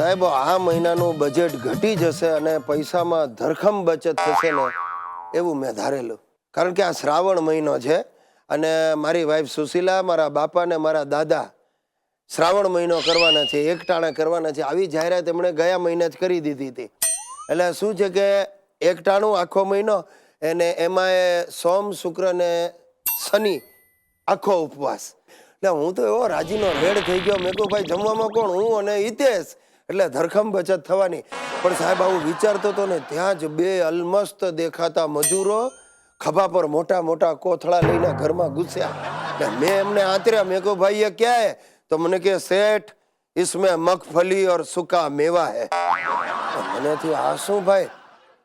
સાહેબ આ મહિનાનું બજેટ ઘટી જશે અને પૈસામાં ધરખમ બચત થશે ને એવું મેં ધારેલું. કારણ કે આ શ્રાવણ મહિનો છે અને મારી વાઈફ સુશીલા, મારા બાપા ને મારા દાદા શ્રાવણ મહિનો કરવાના છે, એકટાણા કરવાના છે. આવી જાહેરાત એમણે ગયા મહિને જ કરી દીધી હતી. એટલે શું છે કે એકટાણું આખો મહિનો અને એમાં સોમ, શુક્ર ને શનિ આખો ઉપવાસ. એટલે હું તો એવો રાજીનો રેડ થઈ ગયો. મેં કહ્યું ભાઈ જમવામાં કોણ? હું અને હિતેશ. એટલે ધરખમ બચત થવાની. પણ સાહેબ આવું વિચારતો હતો ને ત્યાં જ બે અલમસ્ત દેખાતા મજૂરો ખભા પર મોટા મોટા કોથળા લઈને ઘરમાં ઘૂસ્યા. એટલે મેં એમને આતર્યા. મેં કહ્યું ભાઈ ये क्या है? તો મને કે શેઠ इसमें मगफली और सूखा मेवा है. મને થયું આ શું ભાઈ?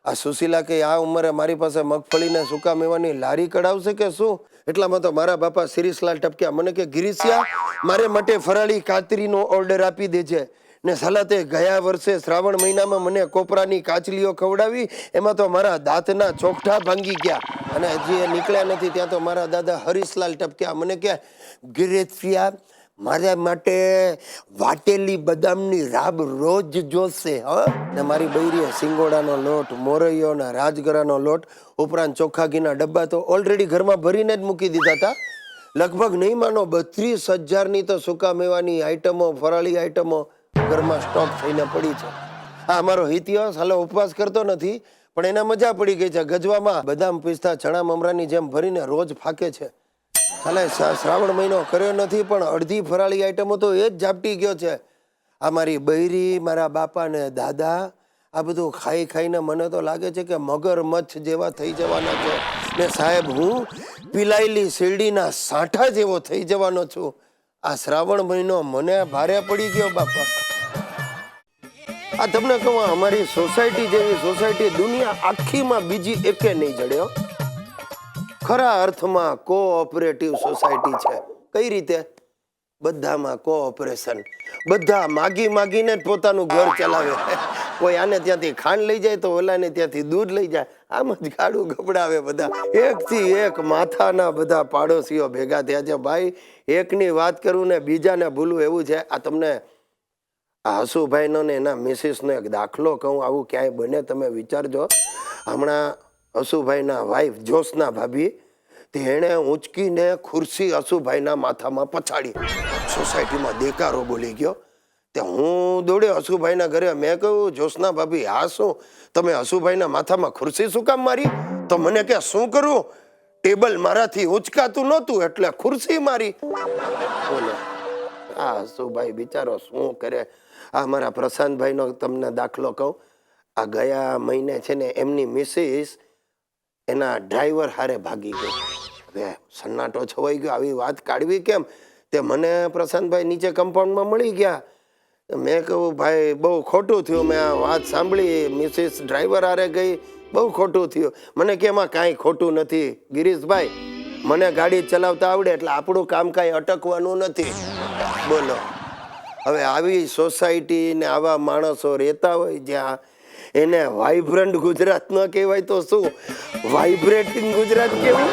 આ સુશીલા કે આ ઉંમરે મારી પાસે મગફળી ને સૂકા મેવાની લારી કઢાવશે કે શું? એટલામાં તો મારા બાપા શિરીષલાલ ટપક્યા. મને કે ગિરીશિયા, મારે માટે ફરાળી કાતરીનો ઓર્ડર આપી દેજે ને સાલા તે ગયા વર્ષે શ્રાવણ મહિનામાં મને કોપરાની કાચલીઓ ખવડાવી, એમાં તો મારા દાંતના ચોકઠા ભાંગી ગયા અને હજી એ નીકળ્યા નથી ત્યાં તો મારા દાદા હરીશલાલ ટપક્યા. મને કે ગિરીશિયા, મારા માટે વાટેલી બદામની રાબ રોજ જોશે ને મારી બૈરીએ સિંગોડાનો લોટ, મોરૈયો ને રાજગરાનો લોટ ઉપરાંત ચોખ્ખા ઘીના ડબ્બા તો ઓલરેડી ઘરમાં ભરીને જ મૂકી દીધા હતા. લગભગ નહીં માનો 32,000ની તો સૂકા મેવાની આઈટમો, ફરાળી આઈટમો ઘરમાં સ્ટોક થઈને પડી છે. આ અમારો હિતિયો હાલો ઉપવાસ કરતો નથી પણ એને મજા પડી ગઈ છે. ગજવામાં બદામ, પિસ્તા, ચણા મમરાની જેમ ભરીને રોજ ફાકે છે. હાલે શ્રાવણ મહિનો કર્યો નથી પણ અડધી ફરાળી આઈટમો તો એ જ ઝાપટી ગયો છે. આ મારી બૈરી, મારા બાપા ને દાદા આ બધું ખાઈ ખાઈને મને તો લાગે છે કે મગરમચ્છ જેવા થઈ જવાના છે ને સાહેબ હું પીલાયેલી શેરડીના સાંઠા જેવો થઈ જવાનો છું. આ શ્રાવણ મહિનો મને ભારે પડી ગયો બાપા. આ તમને કહું અમારી સોસાયટી જેવી સોસાયટી દુનિયા આખીમાં બીજી એકે નહીં જડ્યો. ખરા અર્થમાં કોઓપરેટિવ સોસાયટી છે. કઈ રીતે? બધામાં કોઓપરેશન. બધા માગી માગીને જ પોતાનું ઘર ચલાવે. કોઈ આને ત્યાંથી ખાંડ લઈ જાય તો ઓલાને ત્યાંથી દૂધ લઈ જાય. આમ જ ગાડું ગબડાવે બધા. એકથી એક માથાના બધા પાડોશીઓ ભેગા થયા છે ભાઈ. એકની વાત કરું ને બીજાને ભૂલું એવું છે. આ તમને આ હસુભાઈનો ને એના મિસિસનો એક દાખલો કહું, આવું ક્યાંય બને તમે વિચારજો. હમણાં હસુભાઈના વાઈફ જ્યોત્સના ભાભી તેણે ઊંચકીને ખુરશી હસુભાઈના માથામાં પછાડી. સોસાયટીમાં દેકારો બોલી ગયો. તે હું દોડ્યો હસુભાઈના ઘરે. મેં કહ્યું જ્યોત્સના ભાભી હા શું તમે હસુભાઈના માથામાં ખુરશી શું કામ મારી? તો મને કે શું કરું? ટેબલ મારાથી ઊંચકાતું નહોતું એટલે ખુરશી મારી. બોલો આ હસુભાઈ બિચારો શું કરે. આ મારા પ્રશાંતભાઈનો તમને દાખલો કહું. આ ગયા મહિને છે ને એમની મિસિસ એના ડ્રાઈવર હારે ભાગી ગઈ. હવે સન્નાટો છવાઈ ગયો. આવી વાત કાઢવી કેમ? તે મને પ્રશાંતભાઈ નીચે કમ્પાઉન્ડમાં મળી ગયા. મેં કહ્યું ભાઈ બહુ ખોટું થયું. મેં આ વાત સાંભળી મિસિસ ડ્રાઈવર હારે ગઈ, બહુ ખોટું થયું. મને કે એમાં કાંઈ ખોટું નથી ગિરીશભાઈ, મને ગાડી ચલાવતા આવડે એટલે આપણું કામ કાંઈ અટકવાનું નથી. બોલો હવે આવી સોસાયટી ને આવા માણસો રહેતા હોય જ્યાં એને વાઇબ્રન્ટ ગુજરાત ન કહેવાય તો શું વાઇબ્રેટિંગ ગુજરાત કેવું?